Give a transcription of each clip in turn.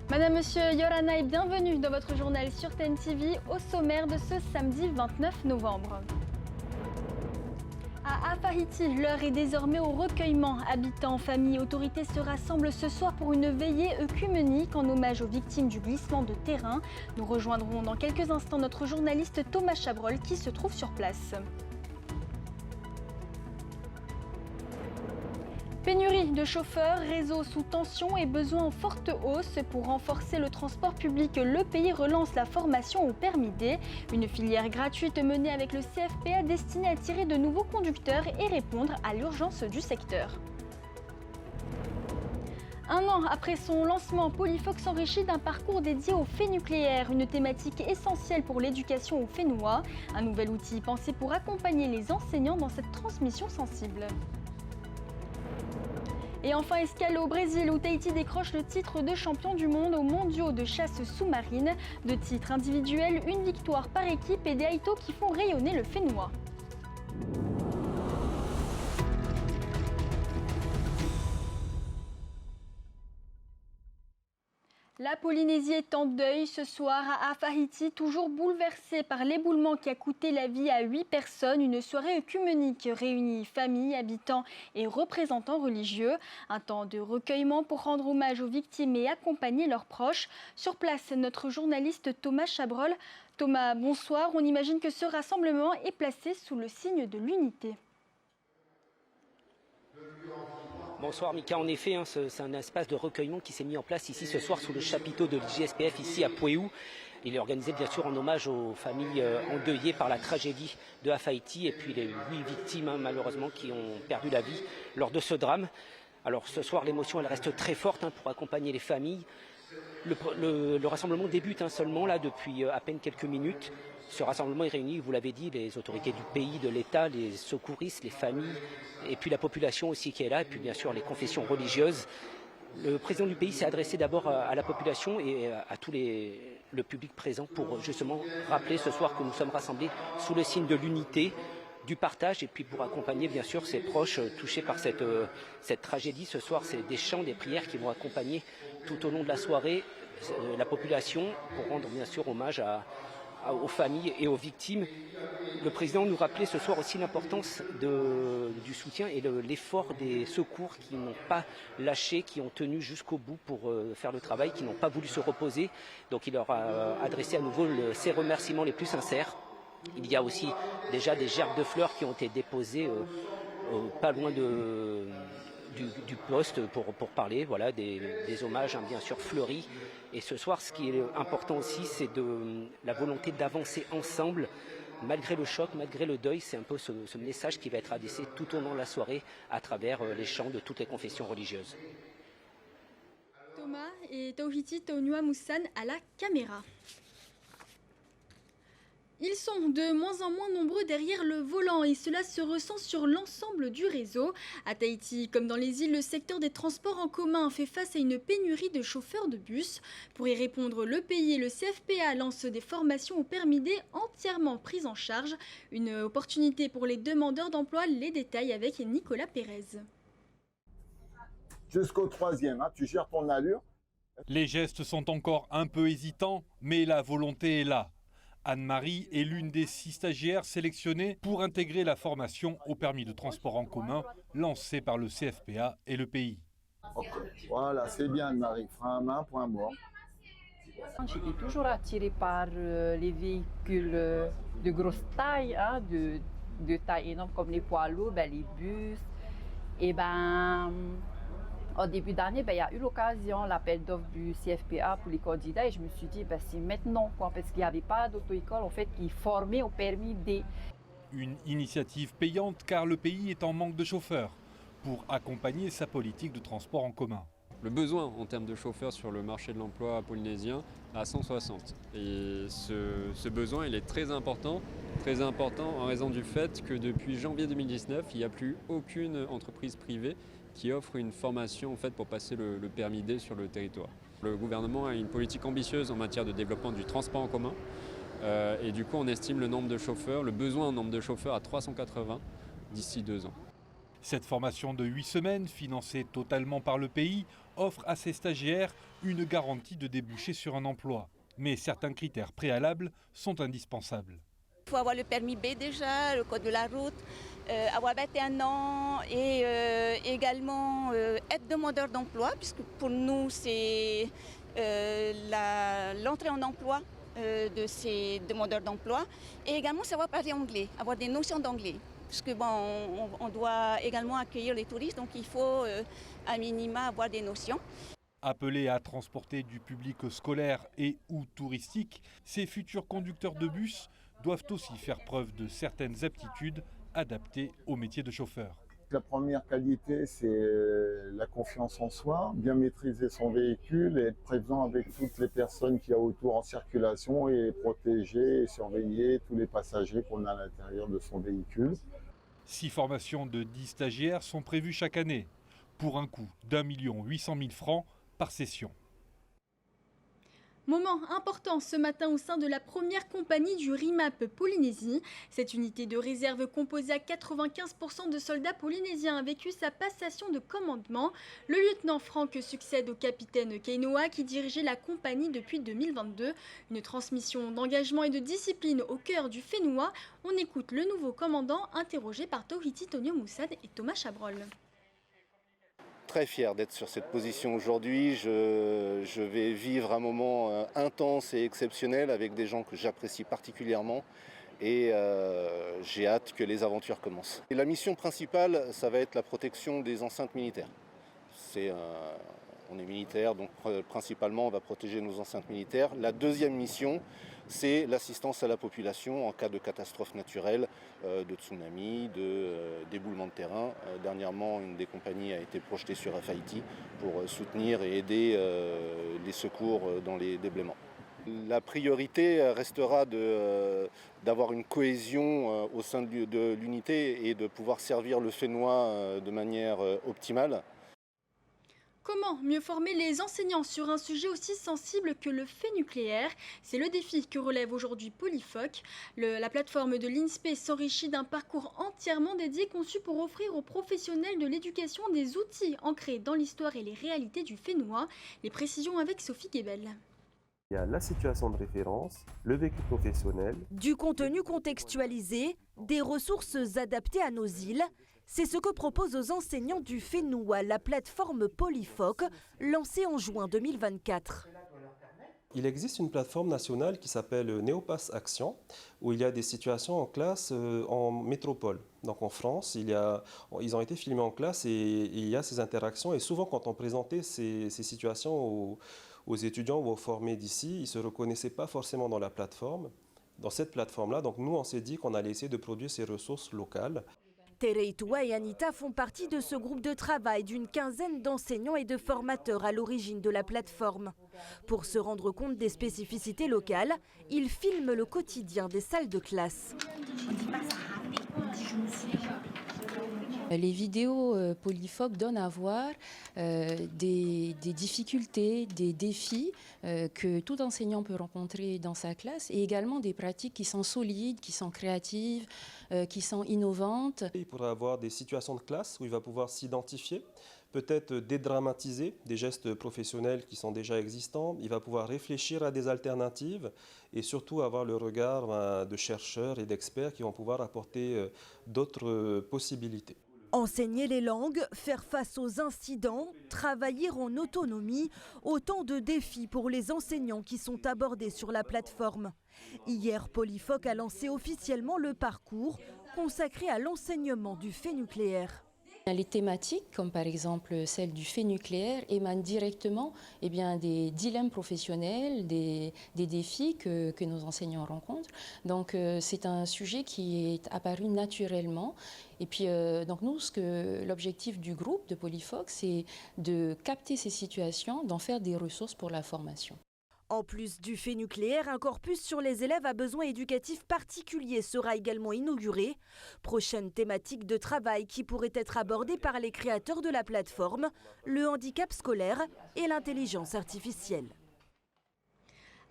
Madame, Monsieur, Yorana et bienvenue dans votre journal sur TNTV au sommaire de ce samedi 29 novembre. À Afahiti, l'heure est désormais au recueillement. Habitants, familles, autorités se rassemblent ce soir pour une veillée œcuménique en hommage aux victimes du glissement de terrain. Nous rejoindrons dans quelques instants notre journaliste Thomas Chabrol qui se trouve sur place. Pénurie de chauffeurs, réseau sous tension et besoin en forte hausse. Pour renforcer le transport public, le pays relance la formation au permis D. Une filière gratuite menée avec le CFPA destinée à attirer de nouveaux conducteurs et répondre à l'urgence du secteur. Un an après son lancement, Polyfoc s'enrichit d'un parcours dédié aux faits nucléaires, une thématique essentielle pour l'éducation aux Fénois. Un nouvel outil pensé pour accompagner les enseignants dans cette transmission sensible. Et enfin, escale au Brésil où Tahiti décroche le titre de champion du monde aux mondiaux de chasse sous-marine. 2 titres individuels, une victoire par équipe et des haïtos qui font rayonner le Fénois. La Polynésie est en deuil ce soir à Afahiti, toujours bouleversée par l'éboulement qui a coûté la vie à 8 personnes. Une soirée œcuménique réunit familles, habitants et représentants religieux. Un temps de recueillement pour rendre hommage aux victimes et accompagner leurs proches. Sur place, notre journaliste Thomas Chabrol. Thomas, bonsoir. On imagine que ce rassemblement est placé sous le signe de l'unité. Bonsoir Mika, en effet, c'est un espace de recueillement qui s'est mis en place ici ce soir sous le chapiteau de l'IGSPF ici à Puéou. Il est organisé bien sûr en hommage aux familles endeuillées par la tragédie de Afahiti et puis les 8 victimes malheureusement qui ont perdu la vie lors de ce drame. Alors ce soir l'émotion elle reste très forte pour accompagner les familles. Le rassemblement débute seulement là depuis à peine quelques minutes. Ce rassemblement est réuni, vous l'avez dit, les autorités du pays, de l'État, les secouristes, les familles, et puis la population aussi qui est là, et puis bien sûr les confessions religieuses. Le président du pays s'est adressé d'abord à la population et à tout le public présent pour justement rappeler ce soir que nous sommes rassemblés sous le signe de l'unité, du partage et puis pour accompagner bien sûr ses proches touchés par cette tragédie. Ce soir, c'est des chants, des prières qui vont accompagner tout au long de la soirée la population pour rendre bien sûr hommage aux familles et aux victimes. Le président nous rappelait ce soir aussi l'importance du soutien et l'effort des secours qui n'ont pas lâché, qui ont tenu jusqu'au bout pour faire le travail, qui n'ont pas voulu se reposer. Donc il leur a adressé à nouveau ses remerciements les plus sincères. Il y a aussi déjà des gerbes de fleurs qui ont été déposées pas loin du poste pour parler, voilà, des hommages bien sûr fleuris. Et ce soir, ce qui est important aussi, c'est la volonté d'avancer ensemble, malgré le choc, malgré le deuil. C'est un peu ce message qui va être adressé tout au long de la soirée à travers les chants de toutes les confessions religieuses. Thomas et Tauhiti Taunua Moussan à la caméra. Ils sont de moins en moins nombreux derrière le volant et cela se ressent sur l'ensemble du réseau. À Tahiti, comme dans les îles, le secteur des transports en commun fait face à une pénurie de chauffeurs de bus. Pour y répondre, le pays et le CFPA lancent des formations au permis D entièrement prises en charge. Une opportunité pour les demandeurs d'emploi, les détails avec Nicolas Pérez. Jusqu'au 3e, tu gères ton allure. Les gestes sont encore un peu hésitants, mais la volonté est là. Anne-Marie est l'une des 6 stagiaires sélectionnées pour intégrer la formation au permis de transport en commun lancée par le CFPA et le pays. Okay. Voilà, c'est bien Anne-Marie. Frein à main, point mort. J'étais toujours attirée par les véhicules de grosse taille, de taille énorme comme les poids lourds, les bus. Et au début d'année, il y a eu l'occasion, l'appel d'offres du CFPA pour les candidats et je me suis dit, c'est maintenant, parce qu'il n'y avait pas d'auto-école en fait, qui formait au permis D. Une initiative payante car le pays est en manque de chauffeurs pour accompagner sa politique de transport en commun. Le besoin en termes de chauffeurs sur le marché de l'emploi polynésien à 160. Et ce besoin, il est très important en raison du fait que depuis janvier 2019, il n'y a plus aucune entreprise privée qui offre une formation en fait, pour passer le permis D sur le territoire. Le gouvernement a une politique ambitieuse en matière de développement du transport en commun. Et du coup, on estime le besoin en nombre de chauffeurs à 380 d'ici 2 ans. Cette formation de 8 semaines, financée totalement par le pays, offre à ses stagiaires une garantie de déboucher sur un emploi. Mais certains critères préalables sont indispensables. Il faut avoir le permis B déjà, le code de la route, avoir 21 ans et également être demandeur d'emploi, puisque pour nous c'est l'entrée en emploi de ces demandeurs d'emploi, et également savoir parler anglais, avoir des notions d'anglais. Parce que on doit également accueillir les touristes, donc il faut à minima avoir des notions. Appelés à transporter du public scolaire et ou touristique, ces futurs conducteurs de bus doivent aussi faire preuve de certaines aptitudes adaptées au métier de chauffeur. La première qualité, c'est la confiance en soi, bien maîtriser son véhicule et être présent avec toutes les personnes qu'il y a autour en circulation et protéger et surveiller tous les passagers qu'on a à l'intérieur de son véhicule. 6 formations de 10 stagiaires sont prévues chaque année, pour un coût d'1 800 000 francs par session. Moment important ce matin au sein de la première compagnie du RIMAP Polynésie. Cette unité de réserve composée à 95% de soldats polynésiens a vécu sa passation de commandement. Le lieutenant Franck succède au capitaine Keinoa qui dirigeait la compagnie depuis 2022. Une transmission d'engagement et de discipline au cœur du Fénois. On écoute le nouveau commandant interrogé par Tohiti Tonio Moussad et Thomas Chabrol. Très fier d'être sur cette position aujourd'hui. Je vais vivre un moment intense et exceptionnel avec des gens que j'apprécie particulièrement et j'ai hâte que les aventures commencent. Et la mission principale, ça va être la protection des enceintes militaires. On est militaire, donc principalement on va protéger nos enceintes militaires. La deuxième mission, c'est l'assistance à la population en cas de catastrophe naturelle, de tsunami, d'éboulement de terrain. Dernièrement, une des compagnies a été projetée sur Haiti pour soutenir et aider les secours dans les déblaiements. La priorité restera d'avoir une cohésion au sein de l'unité et de pouvoir servir le Fénois de manière optimale. Comment mieux former les enseignants sur un sujet aussi sensible que le fait nucléaire? C'est le défi que relève aujourd'hui Polyfoc. La plateforme de l'INSPE s'enrichit d'un parcours entièrement dédié conçu pour offrir aux professionnels de l'éducation des outils ancrés dans l'histoire et les réalités du Fénois. Les précisions avec Sophie Guébel. Il y a la situation de référence, le vécu professionnel. Du contenu contextualisé, des ressources adaptées à nos îles. C'est ce que propose aux enseignants du Fénois la plateforme Polyfoc, lancée en juin 2024. Il existe une plateforme nationale qui s'appelle Néopass Action, où il y a des situations en classe en métropole. Donc en France, ils ont été filmés en classe et il y a ces interactions. Et souvent, quand on présentait ces situations aux étudiants ou aux formés d'ici, ils ne se reconnaissaient pas forcément dans la plateforme, dans cette plateforme-là. Donc nous, on s'est dit qu'on allait essayer de produire ces ressources locales. Tereitua et Anita font partie de ce groupe de travail d'une quinzaine d'enseignants et de formateurs à l'origine de la plateforme. Pour se rendre compte des spécificités locales, ils filment le quotidien des salles de classe. Les vidéos Polyfoc donnent à voir des difficultés, des défis que tout enseignant peut rencontrer dans sa classe et également des pratiques qui sont solides, qui sont créatives, qui sont innovantes. Il pourra avoir des situations de classe où il va pouvoir s'identifier, peut-être dédramatiser des gestes professionnels qui sont déjà existants. Il va pouvoir réfléchir à des alternatives et surtout avoir le regard de chercheurs et d'experts qui vont pouvoir apporter d'autres possibilités. Enseigner les langues, faire face aux incidents, travailler en autonomie, autant de défis pour les enseignants qui sont abordés sur la plateforme. Hier, Polyfoc a lancé officiellement le parcours consacré à l'enseignement du fait nucléaire. Les thématiques, comme par exemple celle du fait nucléaire, émanent directement des dilemmes professionnels, des défis que nos enseignants rencontrent. Donc c'est un sujet qui est apparu naturellement. Et puis donc nous, l'objectif du groupe de Polyfoc, c'est de capter ces situations, d'en faire des ressources pour la formation. En plus du fait nucléaire, un corpus sur les élèves à besoins éducatifs particuliers sera également inauguré. Prochaine thématique de travail qui pourrait être abordée par les créateurs de la plateforme, le handicap scolaire et l'intelligence artificielle.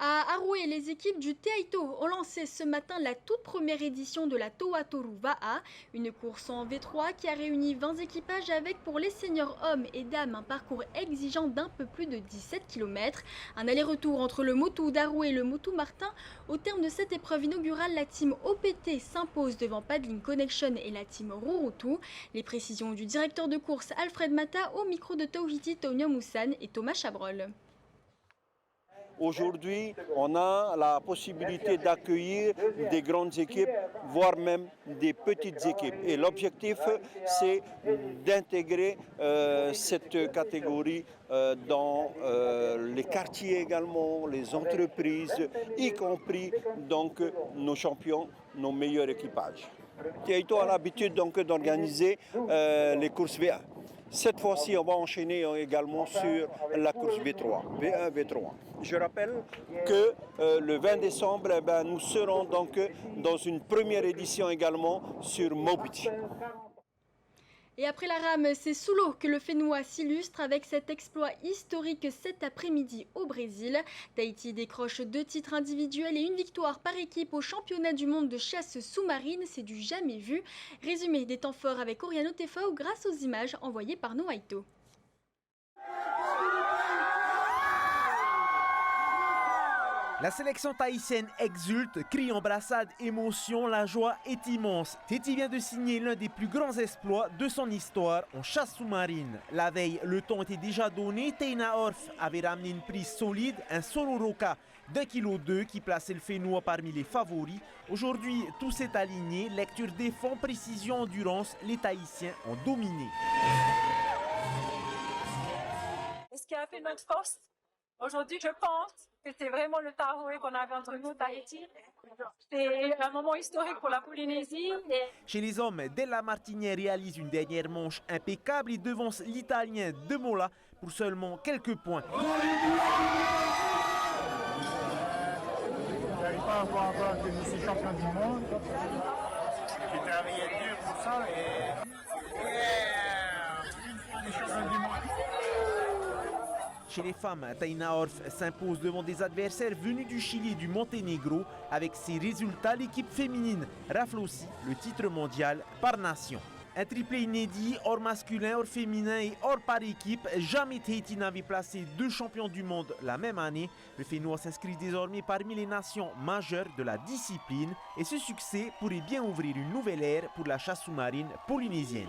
À Aroué, les équipes du Teaito ont lancé ce matin la toute première édition de la Toa Toru Va'a, une course en V3 qui a réuni 20 équipages avec pour les seniors hommes et dames un parcours exigeant d'un peu plus de 17 km. Un aller-retour entre le Motu d'Aroué et le Motu Martin. Au terme de cette épreuve inaugurale, la team OPT s'impose devant Paddling Connection et la team Rurutu. Les précisions du directeur de course Alfred Mata au micro de Tauhiti Tonia Moussan et Thomas Chabrol. Aujourd'hui, on a la possibilité d'accueillir des grandes équipes, voire même des petites équipes. Et l'objectif, c'est d'intégrer cette catégorie dans les quartiers également, les entreprises, y compris donc nos champions, nos meilleurs équipages. Teaito a l'habitude donc d'organiser les courses V1. Cette fois-ci, on va enchaîner également sur la course V3, V1, V3. Je rappelle que le 20 décembre, nous serons donc dans une première édition également sur Mobuti. Et après la rame, c'est sous l'eau que le Fénois s'illustre avec cet exploit historique cet après-midi au Brésil. Tahiti décroche 2 titres individuels et une victoire par équipe au championnat du monde de chasse sous-marine. C'est du jamais vu. Résumé des temps forts avec Oriano Tefao grâce aux images envoyées par Noaito. La sélection tahitienne exulte, crie en brassade, émotion, la joie est immense. Tahiti vient de signer l'un des plus grands exploits de son histoire en chasse sous-marine. La veille, le temps était déjà donné, Teina Orf avait ramené une prise solide, un Sororoka d'1,2 kg qui plaçait le Fénois parmi les favoris. Aujourd'hui, tout s'est aligné, lecture des fonds, précision, endurance, les Tahitiens ont dominé. Ce qui a fait notre force aujourd'hui, je pense que c'est vraiment le taroué qu'on avait entre nous, Tahiti. C'est un moment historique pour la Polynésie. Chez les hommes, Della Martinière réalise une dernière manche impeccable et devance l'Italien De Mola pour seulement quelques points. Je n'arrive pas à voir encore que je suis champion du monde. J'ai travaillé dur pour ça et je suis champion du monde. Chez les femmes, Taina Orf s'impose devant des adversaires venus du Chili et du Monténégro. Avec ses résultats, l'équipe féminine rafle aussi le titre mondial par nation. Un triplé inédit, hors masculin, hors féminin et hors par équipe. Jamais Tahiti n'avait placé 2 champions du monde la même année. Le Fénois s'inscrit désormais parmi les nations majeures de la discipline. Et ce succès pourrait bien ouvrir une nouvelle ère pour la chasse sous-marine polynésienne.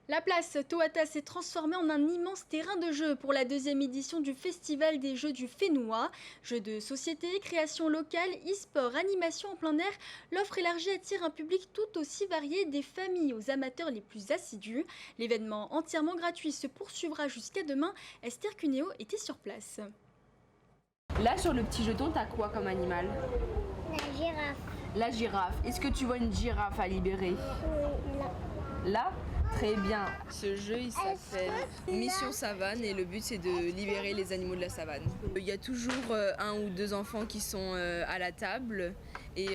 La place Toata s'est transformée en un immense terrain de jeu pour la 2e édition du Festival des Jeux du Fénois. Jeux de société, création locale, e-sport, animation en plein air, l'offre élargie attire un public tout aussi varié, des familles aux amateurs les plus assidus. L'événement entièrement gratuit se poursuivra jusqu'à demain. Esther Cuneo était sur place. Là, sur le petit jeton, t'as quoi comme animal? La girafe. La girafe. Est-ce que tu vois une girafe à libérer? Oui, là. Là? Très bien. Ce jeu, il s'appelle Mission Savane et le but, c'est de libérer les animaux de la savane. Il y a toujours 1 ou 2 enfants qui sont à la table et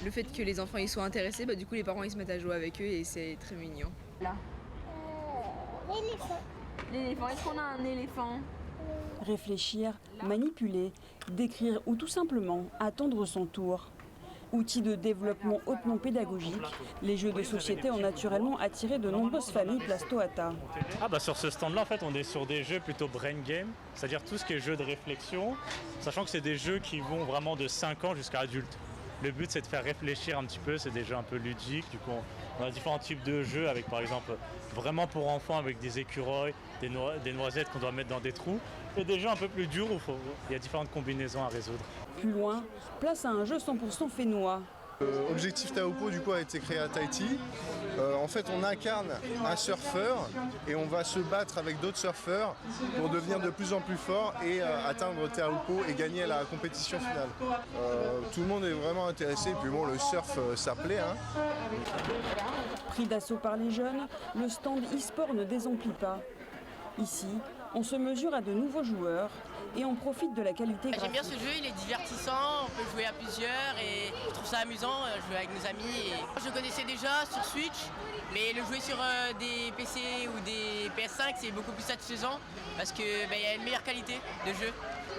le fait que les enfants y soient intéressés, du coup, les parents ils se mettent à jouer avec eux et c'est très mignon. Là. L'éléphant. L'éléphant, est-ce qu'on a un éléphant? Réfléchir, manipuler, décrire ou tout simplement attendre son tour. Outils de développement hautement pédagogique, les jeux de société ont naturellement attiré de nombreuses familles place Toata. Sur ce stand-là, en fait, on est sur des jeux plutôt brain game, c'est-à-dire tout ce qui est jeux de réflexion, sachant que c'est des jeux qui vont vraiment de 5 ans jusqu'à adultes. Le but, c'est de faire réfléchir un petit peu, c'est des jeux un peu ludiques, du coup, on a différents types de jeux avec, par exemple, vraiment pour enfants avec des écureuils, des noisettes qu'on doit mettre dans des trous, et des jeux un peu plus durs où il y a différentes combinaisons à résoudre. Plus loin, place à un jeu 100% fénois. Objectif Taopo du coup a été créé à Tahiti. En fait on incarne un surfeur et on va se battre avec d'autres surfeurs pour devenir de plus en plus fort et atteindre Taopo et gagner la compétition finale. Tout le monde est vraiment intéressé et puis bon le surf ça plaît. Pris d'assaut par les jeunes, le stand e-sport ne désemplit pas. Ici, on se mesure à de nouveaux joueurs. et on profite de la qualité graphique. J'aime bien ce jeu, il est divertissant, on peut jouer à plusieurs et je trouve ça amusant, jouer avec nos amis. Je connaissais déjà sur Switch, mais le jouer sur des PC ou des PS5 c'est beaucoup plus satisfaisant parce qu'il y a une meilleure qualité de jeu.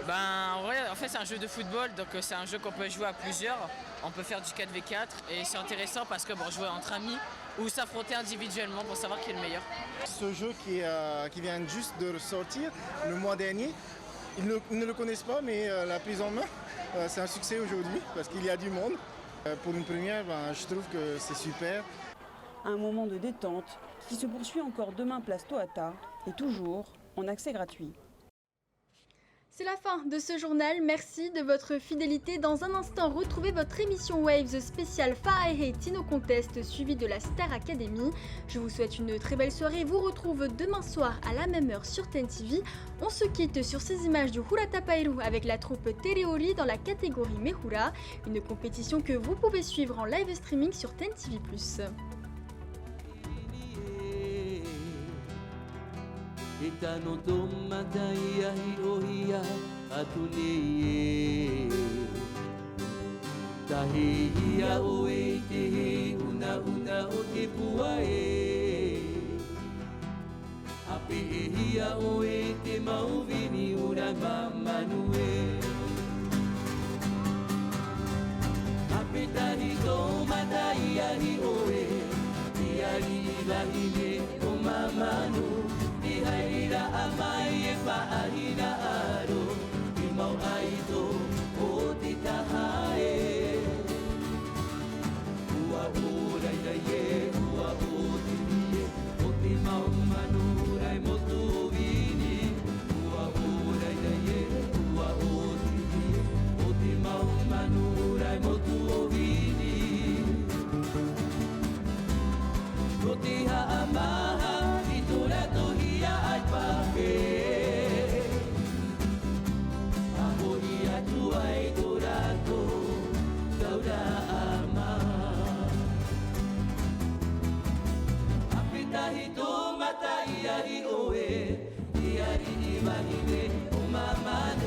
En fait c'est un jeu de football, donc c'est un jeu qu'on peut jouer à plusieurs. On peut faire du 4v4 et c'est intéressant parce que jouer entre amis ou s'affronter individuellement pour savoir qui est le meilleur. Ce jeu qui vient juste de ressortir le mois dernier, ils ne le connaissent pas, mais la prise en main, c'est un succès aujourd'hui parce qu'il y a du monde. Pour une première, je trouve que c'est super. Un moment de détente qui se poursuit encore demain place Tohata et toujours en accès gratuit. C'est la fin de ce journal, merci de votre fidélité. Dans un instant, retrouvez votre émission Waves spéciale Fahrenheit Tino Contest suivie de la Star Academy. Je vous souhaite une très belle soirée, vous retrouve demain soir à la même heure sur Ten TV. On se quitte sur ces images du Hura Tapairu avec la troupe Tereoli dans la catégorie Mehura, une compétition que vous pouvez suivre en live streaming sur Ten TV+. E tano toma tai ahi ohia atune tahi ia oe te he una o te pua ape e hia oe te mauvini ura mamanu ape tahi toma tai ahi oe te ari lahine o mamanu Haira amai e whaahina aro I mau aito o te tahae Ua ora ira ye, ua o te nie O te mau manurai mo tu vini Ua ora ira ye, ua o te nie O te mau manurai mo tu vini O te haamaha I tora tohi ai pahe Aho ia tuai dorato Taura ama Apitahi tō mata ia I oe Ia I wahine o mamana